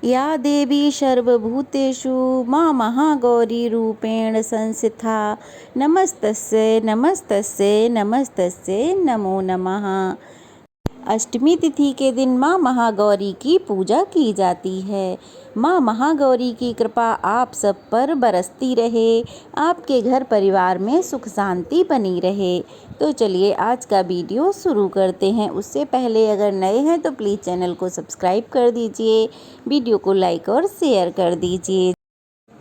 या देवी सर्वभूतेषु मां महागौरी रूपेण संस्थिता नमस्तस्यै नमस्तस्यै नमस्तस्यै नमो नमः। अष्टमी तिथि के दिन माँ महागौरी की पूजा की जाती है। माँ महागौरी की कृपा आप सब पर बरसती रहे, आपके घर परिवार में सुख शांति बनी रहे। तो चलिए आज का वीडियो शुरू करते हैं। उससे पहले अगर नए हैं तो प्लीज़ चैनल को सब्सक्राइब कर दीजिए, वीडियो को लाइक और शेयर कर दीजिए।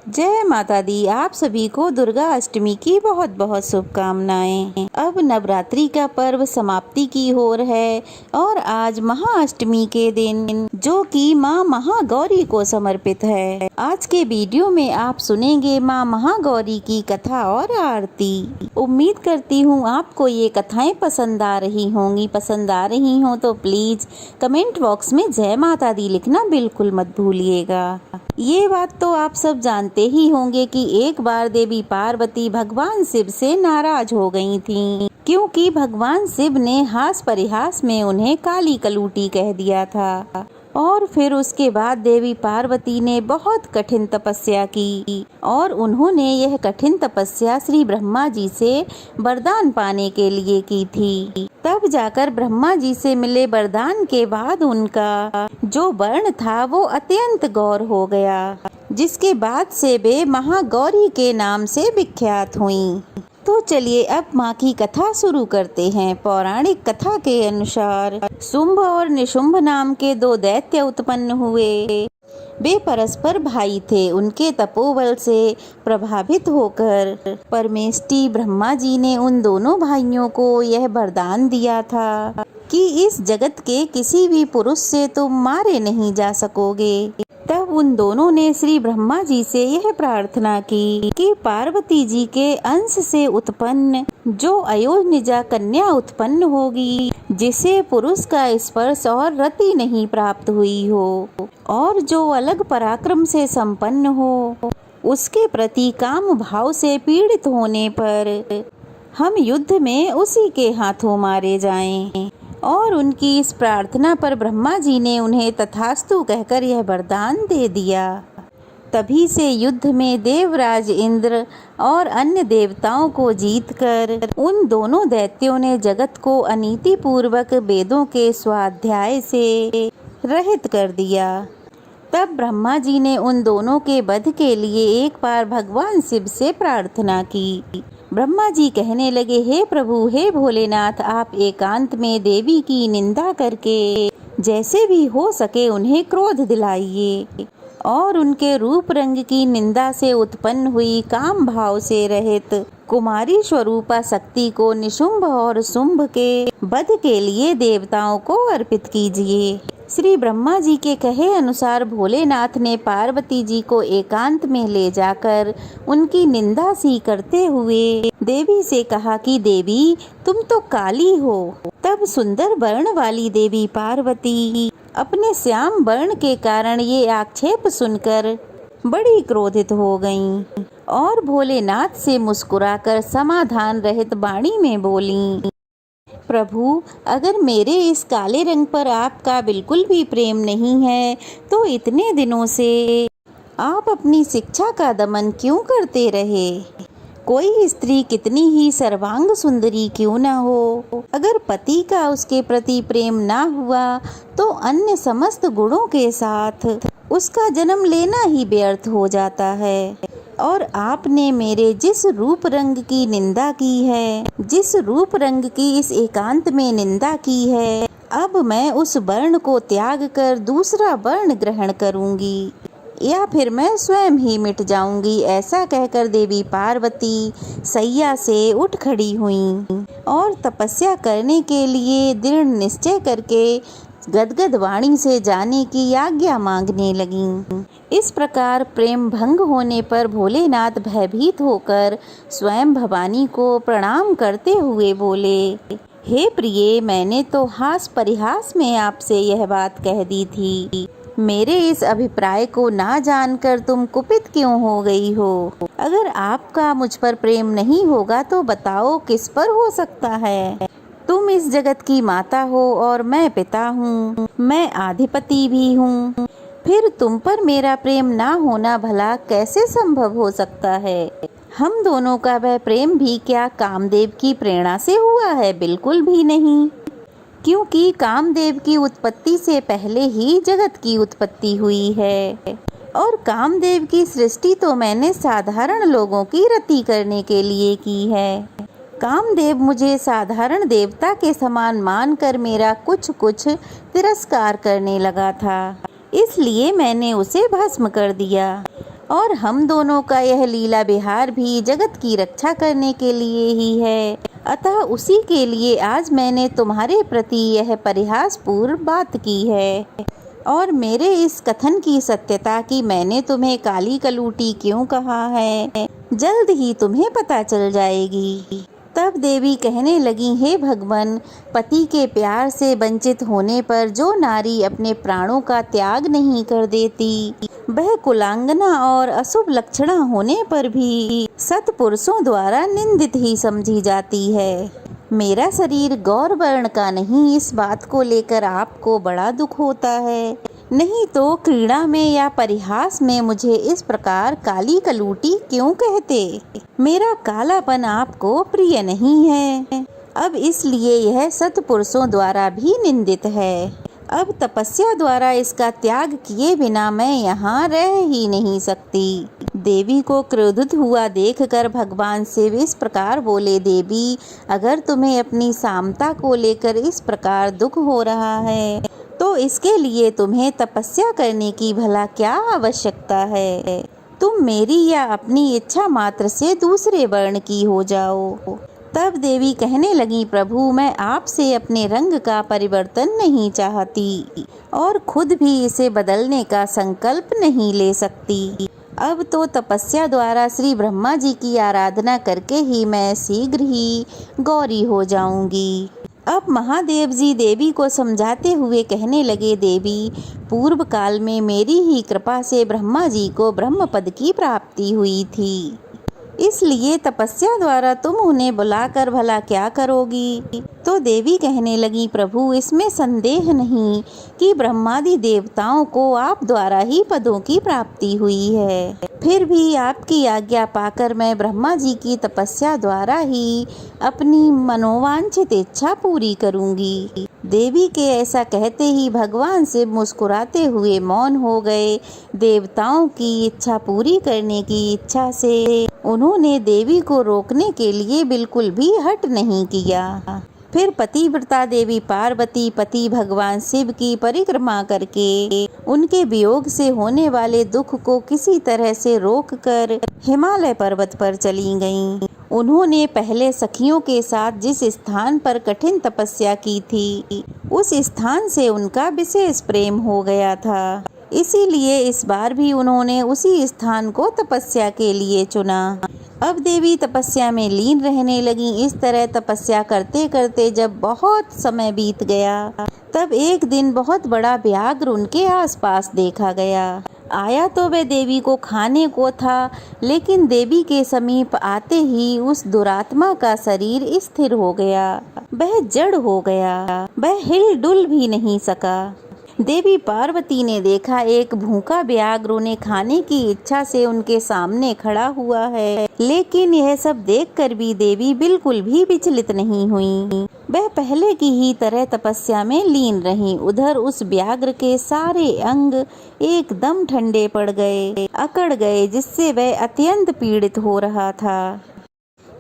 जय माता दी। आप सभी को दुर्गा अष्टमी की बहुत बहुत शुभकामनाएं। अब नवरात्रि का पर्व समाप्ति की ओर है और आज महाअष्टमी के दिन जो कि माँ महागौरी को समर्पित है। आज के वीडियो में आप सुनेंगे माँ महागौरी की कथा और आरती। उम्मीद करती हूँ आपको ये कथाएं पसंद आ रही होंगी। पसंद आ रही हो तो प्लीज कमेंट बॉक्स में जय माता दी लिखना बिल्कुल मत भूलिएगा। ये बात तो आप सब जानते ही होंगे कि एक बार देवी पार्वती भगवान शिव से नाराज हो गई थीं, क्योंकि भगवान शिव ने हास परिहास में उन्हें काली कलूटी कह दिया था। और फिर उसके बाद देवी पार्वती ने बहुत कठिन तपस्या की और उन्होंने यह कठिन तपस्या श्री ब्रह्मा जी से वरदान पाने के लिए की थी। तब जाकर ब्रह्मा जी से मिले वरदान के बाद उनका जो वर्ण था वो अत्यंत गौर हो गया, जिसके बाद से वे महागौरी के नाम से विख्यात हुईं। तो चलिए अब माँ की कथा शुरू करते हैं। पौराणिक कथा के अनुसार शुंभ और निशुंभ नाम के दो दैत्य उत्पन्न हुए। वे परस्पर भाई थे। उनके तपोबल से प्रभावित होकर परमेष्टि ब्रह्मा जी ने उन दोनों भाइयों को यह वरदान दिया था कि इस जगत के किसी भी पुरुष से तुम मारे नहीं जा सकोगे। तब उन दोनों ने श्री ब्रह्मा जी से यह प्रार्थना की कि पार्वती जी के अंश से उत्पन्न जो अयोनिजा कन्या उत्पन्न होगी, जिसे पुरुष का स्पर्श और रति नहीं प्राप्त हुई हो और जो अलग पराक्रम से संपन्न हो, उसके प्रति काम भाव से पीड़ित होने पर हम युद्ध में उसी के हाथों मारे जाएं। और उनकी इस प्रार्थना पर ब्रह्मा जी ने उन्हें तथास्तु कहकर यह वरदान दे दिया। तभी से युद्ध में देवराज इंद्र और अन्य देवताओं को जीतकर उन दोनों दैत्यों ने जगत को अनीति पूर्वक वेदों के स्वाध्याय से रहित कर दिया। तब ब्रह्मा जी ने उन दोनों के वध के लिए एक बार भगवान शिव से प्रार्थना की। ब्रह्मा जी कहने लगे, हे प्रभु, हे भोलेनाथ, आप एकांत में देवी की निंदा करके जैसे भी हो सके उन्हें क्रोध दिलाइए और उनके रूप रंग की निंदा से उत्पन्न हुई काम भाव से रहित कुमारी स्वरूपा शक्ति को निशुंभ और शुंभ के वध के लिए देवताओं को अर्पित कीजिए। श्री ब्रह्मा जी के कहे अनुसार भोलेनाथ ने पार्वती जी को एकांत में ले जाकर उनकी निंदा सी करते हुए देवी से कहा कि देवी, तुम तो काली हो। तब सुंदर वर्ण वाली देवी पार्वती अपने श्याम वर्ण के कारण ये आक्षेप सुनकर बड़ी क्रोधित हो गईं और भोलेनाथ से मुस्कुराकर समाधान रहित वाणी में बोलीं, प्रभु, अगर मेरे इस काले रंग पर आपका बिल्कुल भी प्रेम नहीं है तो इतने दिनों से आप अपनी शिक्षा का दमन क्यों करते रहे? कोई स्त्री कितनी ही सर्वांग सुंदरी क्यों न हो, अगर पति का उसके प्रति प्रेम ना हुआ तो अन्य समस्त गुणों के साथ उसका जन्म लेना ही व्यर्थ हो जाता है। और आपने मेरे जिस रूप रंग की निंदा की है, जिस रूप रंग की इस एकांत में निंदा की है, अब मैं उस वर्ण को त्याग कर दूसरा वर्ण ग्रहण करूंगी या फिर मैं स्वयं ही मिट जाऊंगी। ऐसा कहकर देवी पार्वती सैया से उठ खड़ी हुईं और तपस्या करने के लिए दृढ़ निश्चय करके गदगद वाणी से जाने की आज्ञा मांगने लगीं। इस प्रकार प्रेम भंग होने पर भोलेनाथ भयभीत होकर स्वयं भवानी को प्रणाम करते हुए बोले, हे प्रिये, मैंने तो हास परिहास में आपसे यह बात कह दी थी। मेरे इस अभिप्राय को ना जानकर तुम कुपित क्यों हो गई हो? अगर आपका मुझ पर प्रेम नहीं होगा तो बताओ किस पर हो सकता है? तुम इस जगत की माता हो और मैं पिता हूँ, मैं आधिपति भी हूँ। फिर तुम पर मेरा प्रेम ना होना भला कैसे संभव हो सकता है? हम दोनों का वह प्रेम भी क्या कामदेव की प्रेरणा से हुआ है? बिल्कुल भी नहीं, क्योंकि कामदेव की उत्पत्ति से पहले ही जगत की उत्पत्ति हुई है और कामदेव की सृष्टि तो मैंने साधारण लोगों की रति करने के लिए की है। कामदेव मुझे साधारण देवता के समान मानकर मेरा कुछ कुछ तिरस्कार करने लगा था, इसलिए मैंने उसे भस्म कर दिया और हम दोनों का यह लीला विहार भी जगत की रक्षा करने के लिए ही है। अतः उसी के लिए आज मैंने तुम्हारे प्रति यह परिहासपूर्ण बात की है और मेरे इस कथन की सत्यता कि मैंने तुम्हें काली कलूटी क्यों कहा है जल्द ही तुम्हें पता चल जाएगी। तब देवी कहने लगी, हे भगवान, पति के प्यार से वंचित होने पर जो नारी अपने प्राणों का त्याग नहीं कर देती, वह कुलांगना और अशुभ लक्षणा होने पर भी सत्पुरुषों द्वारा निंदित ही समझी जाती है। मेरा शरीर गौर वर्ण का नहीं, इस बात को लेकर आपको बड़ा दुख होता है, नहीं तो क्रीड़ा में या परिहास में मुझे इस प्रकार काली कलूटी क्यों कहते? मेरा कालापन आपको प्रिय नहीं है, अब इसलिए यह सत्पुरुषों द्वारा भी निंदित है। अब तपस्या द्वारा इसका त्याग किए बिना मैं यहाँ रह ही नहीं सकती। देवी को क्रोधित हुआ देखकर भगवान शिव इस प्रकार बोले, देवी, अगर तुम्हें अपनी सामता को लेकर इस प्रकार दुख हो रहा है तो इसके लिए तुम्हें तपस्या करने की भला क्या आवश्यकता है? तुम मेरी या अपनी इच्छा मात्र से दूसरे वर्ण की हो जाओ। तब देवी कहने लगी, प्रभु, मैं आपसे अपने रंग का परिवर्तन नहीं चाहती और खुद भी इसे बदलने का संकल्प नहीं ले सकती। अब तो तपस्या द्वारा श्री ब्रह्मा जी की आराधना करके ही मैं शीघ्र ही गौरी हो जाऊंगी। अब महादेव जी देवी को समझाते हुए कहने लगे, देवी, पूर्व काल में मेरी ही कृपा से ब्रह्मा जी को ब्रह्म पद की प्राप्ति हुई थी, इसलिए तपस्या द्वारा तुम उन्हें बुलाकर भला क्या करोगी? तो देवी कहने लगी, प्रभु, इसमें संदेह नहीं कि ब्रह्मादि देवताओं को आप द्वारा ही पदों की प्राप्ति हुई है। फिर भी आपकी आज्ञा पाकर मैं ब्रह्मा जी की तपस्या द्वारा ही अपनी मनोवांछित इच्छा पूरी करूंगी। देवी के ऐसा कहते ही भगवान शिव मुस्कुराते हुए मौन हो गए। देवताओं की इच्छा पूरी करने की इच्छा से उन्होंने देवी को रोकने के लिए बिल्कुल भी हट नहीं किया। फिर पतिव्रता देवी पार्वती पति भगवान शिव की परिक्रमा करके उनके वियोग से होने वाले दुख को किसी तरह से रोककर हिमालय पर्वत पर चली गईं। उन्होंने पहले सखियों के साथ जिस स्थान पर कठिन तपस्या की थी, उस स्थान से उनका विशेष प्रेम हो गया था, इसीलिए इस बार भी उन्होंने उसी स्थान को तपस्या के लिए चुना। अब देवी तपस्या में लीन रहने लगी। इस तरह तपस्या करते करते जब बहुत समय बीत गया, तब एक दिन बहुत बड़ा व्याघ्र उनके आसपास देखा गया। आया तो वह देवी को खाने को था, लेकिन देवी के समीप आते ही उस दुरात्मा का शरीर स्थिर हो गया, वह जड़ हो गया, वह हिल डुल भी नहीं सका। देवी पार्वती ने देखा एक भूखा व्याघ्र उन्हें खाने की इच्छा से उनके सामने खड़ा हुआ है, लेकिन यह सब देखकर भी देवी बिल्कुल भी विचलित नहीं हुई। वह पहले की ही तरह तपस्या में लीन रहीं। उधर उस व्याघ्र के सारे अंग एकदम ठंडे पड़ गए, अकड़ गए, जिससे वह अत्यंत पीड़ित हो रहा था।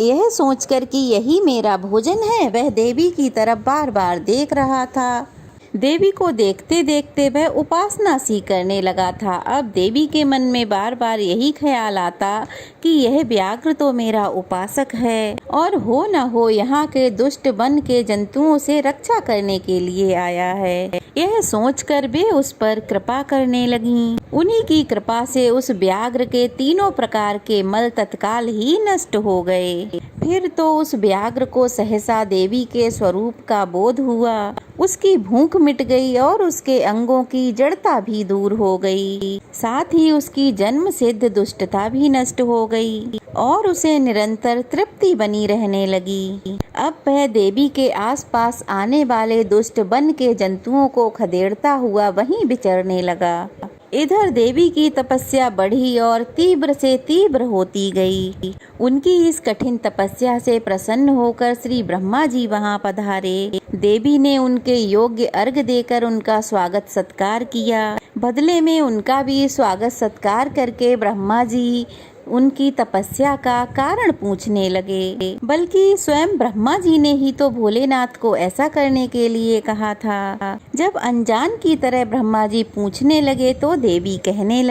यह सोचकर कि यही मेरा भोजन है, वह देवी की तरफ बार बार देख रहा था। देवी को देखते देखते वह उपासना सी करने लगा था। अब देवी के मन में बार बार यही ख्याल आता कि यह व्याघ्र तो मेरा उपासक है और हो न हो यहाँ के दुष्ट वन के जंतुओं से रक्षा करने के लिए आया है। यह सोचकर वे उस पर कृपा करने लगीं। उन्हीं की कृपा से उस व्याघ्र के तीनों प्रकार के मल तत्काल ही नष्ट हो गए। फिर तो उस व्याघ्र को सहसा देवी के स्वरूप का बोध हुआ। उसकी भूख मिट गई और उसके अंगों की जड़ता भी दूर हो गई, साथ ही उसकी जन्म सिद्ध दुष्टता भी नष्ट हो गई और उसे निरंतर तृप्ति बनी रहने लगी। अब वह देवी के आसपास आने वाले दुष्ट वन के जंतुओं को खदेड़ता हुआ वहीं विचरने लगा। इधर देवी की तपस्या बढ़ी और तीव्र से तीव्र होती गई। उनकी इस कठिन तपस्या से प्रसन्न होकर श्री ब्रह्मा जी वहां पधारे। देवी ने उनके योग्य अर्घ देकर उनका स्वागत सत्कार किया। बदले में उनका भी स्वागत सत्कार करके ब्रह्मा जी उनकी तपस्या का कारण पूछने लगे। बल्कि स्वयं ब्रह्मा जी ने ही तो भोलेनाथ को ऐसा करने के लिए कहा था। जब अनजान की तरह ब्रह्मा जी पूछने लगे तो देवी कहने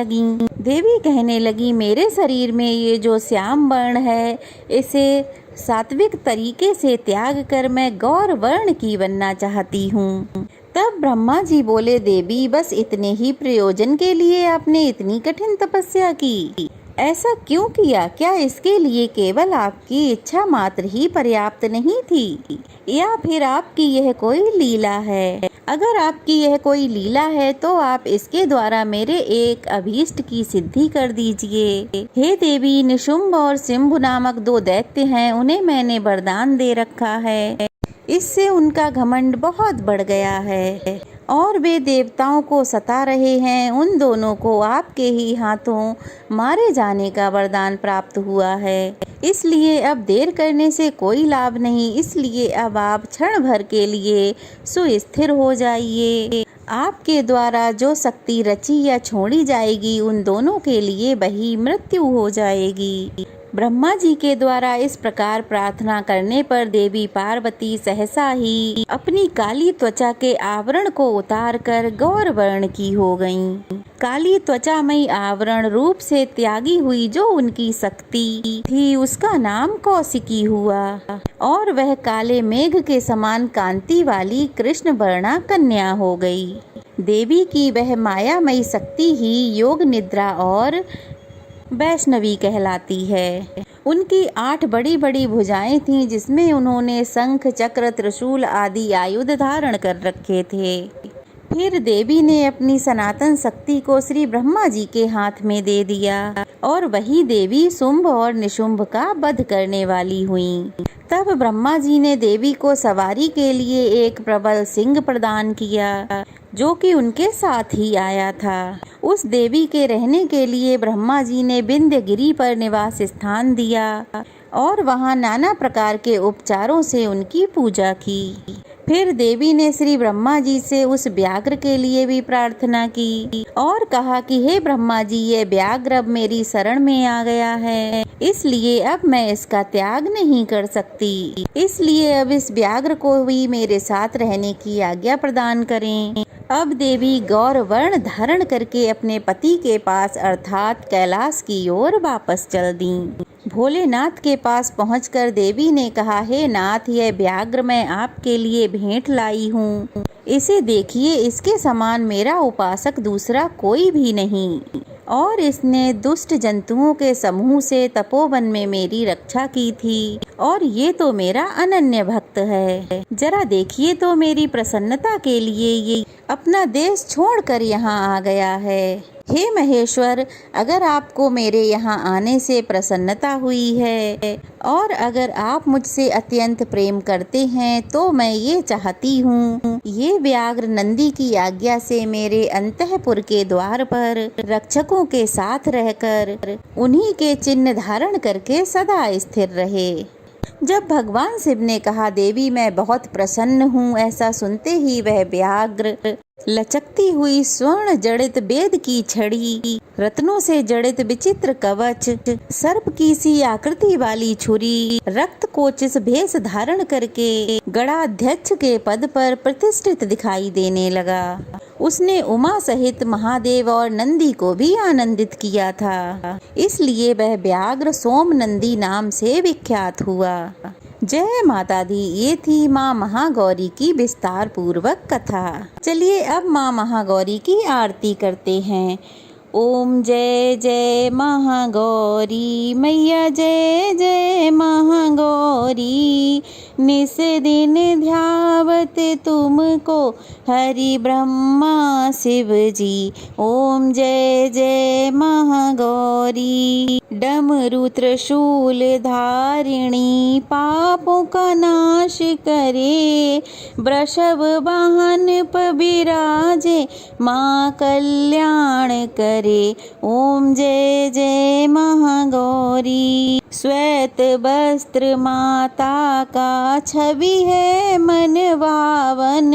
लगी मेरे शरीर में ये जो श्याम वर्ण है, इसे सात्विक तरीके से त्याग कर मैं गौर वर्ण की बनना चाहती हूँ। तब ब्रह्मा जी बोले, देवी बस इतने ही प्रयोजन के लिए आपने इतनी कठिन तपस्या की? ऐसा क्यों किया? क्या इसके लिए केवल आपकी इच्छा मात्र ही पर्याप्त नहीं थी, या फिर आपकी यह कोई लीला है? अगर आपकी यह कोई लीला है तो आप इसके द्वारा मेरे एक अभीष्ट की सिद्धि कर दीजिए। हे देवी, निशुंभ और सिंभु नामक 2 दैत्य हैं, उन्हें मैंने वरदान दे रखा है। इससे उनका घमंड बहुत बढ़ गया है और वे देवताओं को सता रहे हैं। उन दोनों को आपके ही हाथों मारे जाने का वरदान प्राप्त हुआ है। इसलिए अब देर करने से कोई लाभ नहीं। इसलिए अब आप क्षण भर के लिए सुस्थिर हो जाइए। आपके द्वारा जो शक्ति रची या छोड़ी जाएगी, उन दोनों के लिए वही मृत्यु हो जाएगी। ब्रह्मा जी के द्वारा इस प्रकार प्रार्थना करने पर देवी पार्वती सहसा ही अपनी काली त्वचा के आवरण को उतारकर गौर वर्ण की हो गईं। काली त्वचामयी आवरण रूप से त्यागी हुई जो उनकी शक्ति थी, उसका नाम कौशिकी हुआ और वह काले मेघ के समान कांति वाली कृष्ण वर्णा कन्या हो गई। देवी की वह मायामयी शक्ति ही योग निद्रा और वैष्णवी कहलाती है। उनकी 8 बड़ी बड़ी भुजाएं थीं, जिसमें उन्होंने शंख, चक्र, त्रिशूल आदि आयुध धारण कर रखे थे। फिर देवी ने अपनी सनातन शक्ति को श्री ब्रह्मा जी के हाथ में दे दिया और वही देवी शुंभ और निशुंभ का वध करने वाली हुईं। तब ब्रह्मा जी ने देवी को सवारी के लिए एक प्रबल सिंह प्रदान किया, जो कि उनके साथ ही आया था। उस देवी के रहने के लिए ब्रह्मा जी ने विंध्य गिरी पर निवास स्थान दिया और वहां नाना प्रकार के उपचारों से उनकी पूजा की। फिर देवी ने श्री ब्रह्मा जी से उस व्याघ्र के लिए भी प्रार्थना की और कहा कि हे ब्रह्मा जी, ये व्याघ्र अब मेरी शरण में आ गया है, इसलिए अब मैं इसका त्याग नहीं कर सकती। इसलिए अब इस व्याघ्र को भी मेरे साथ रहने की आज्ञा प्रदान करें। अब देवी गौर वर्ण धारण करके अपने पति के पास अर्थात कैलाश की ओर वापस चल दी। भोलेनाथ के पास पहुंचकर देवी ने कहा, हे नाथ, यह व्याघ्र मैं आपके लिए भेंट लाई हूँ। इसे देखिए, इसके समान मेरा उपासक दूसरा कोई भी नहीं और इसने दुष्ट जंतुओं के समूह से तपोवन में मेरी रक्षा की थी और ये तो मेरा अनन्य भक्त है। जरा देखिए तो मेरी प्रसन्नता के लिए ये अपना देश छोड़कर यहाँ आ गया है। हे महेश्वर, अगर आपको मेरे यहाँ आने से प्रसन्नता हुई है और अगर आप मुझसे अत्यंत प्रेम करते हैं तो मैं ये चाहती हूँ, ये व्याघ्र नंदी की आज्ञा से मेरे अंतःपुर के द्वार पर रक्षकों के साथ रहकर उन्हीं के चिन्ह धारण करके सदा स्थिर रहे। जब भगवान शिव ने कहा, देवी मैं बहुत प्रसन्न हूँ, ऐसा सुनते ही वह व्याघ्र लचकती हुई स्वर्ण जड़ित वेद की छड़ी, रत्नों से जड़ित विचित्र कवच, सर्प की सी आकृति वाली छुरी, रक्त कोचिस भेष धारण करके गणाध्यक्ष के पद पर प्रतिष्ठित दिखाई देने लगा। उसने उमा सहित महादेव और नंदी को भी आनंदित किया था, इसलिए वह व्याघ्र सोम नंदी नाम से विख्यात हुआ। जय माता दी। ये थी माँ महागौरी की विस्तार पूर्वक कथा। चलिए अब माँ महागौरी की आरती करते हैं। ओम जय जय महागौरी मैया, जय जय महागौरी, निस दिन ध्यावत तुमको हरि ब्रह्मा शिव जी। ओम जय जय महागौरी। डम डमरू त्रिशूल धारिणी पापों का नाश करे। वृषभ वाहन पर बिराजे माँ कल्याण करे। ओम जय जय महागौरी। श्वेत वस्त्र माता का छवि है मन भावन।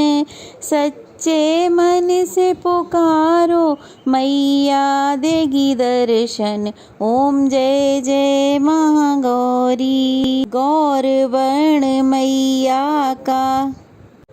सच्चे मन से पुकारो मैया देगी दर्शन। ओम जय जय महागौरी। गौर वर्ण मैया का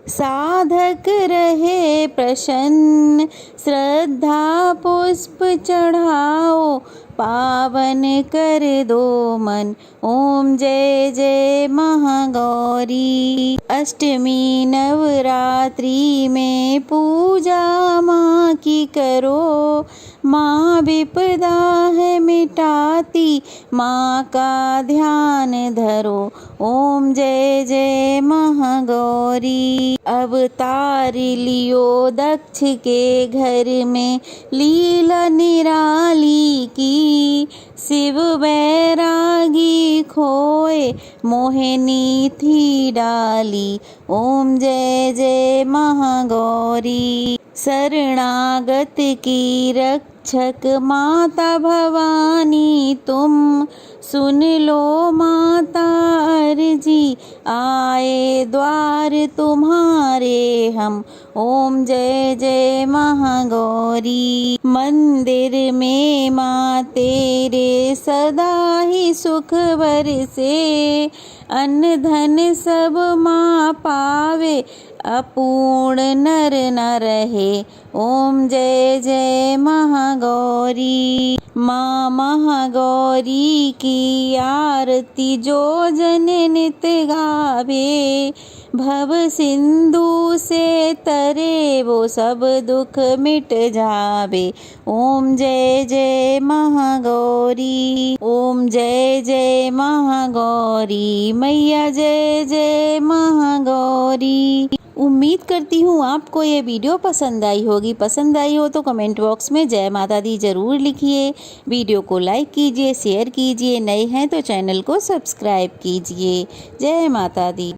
साधक रहे प्रसन्न। श्रद्धा पुष्प चढ़ाओ पावन कर दो मन। ओम जय जय महागौरी। अष्टमी नवरात्रि में पूजा माँ की करो। माँ विपदा है मिटाती माँ का ध्यान धरो। ओम जय जय महागौरी। अवतार लियो दक्ष के घर में लीला निराली की। शिव बैरागी खोए मोहिनी थी डाली। ओम जय जय महागौरी। शरणागत की रक्षक माता भवानी तुम। सुन लो माता अर्जी आए द्वार तुम्हारे हम। ओम जय जय महागौरी। मंदिर में माँ तेरे सदा ही सुख बरसे। अन्न धन सब माँ पावे अपूर्ण नर न रहे। ओम जय जय महागौरी। माँ महागौरी की आरती जो जन नित गावे। भव सिंधु से तरे वो सब दुख मिट जावे। ओम जय जय महागौरी। ओम जय जय महागौरी। मैया जय जय महागौरी। उम्मीद करती हूँ आपको ये वीडियो पसंद आई होगी। पसंद आई हो तो कमेंट बॉक्स में जय माता दी ज़रूर लिखिए। वीडियो को लाइक कीजिए, शेयर कीजिए। नए हैं तो चैनल को सब्सक्राइब कीजिए। जय माता दी।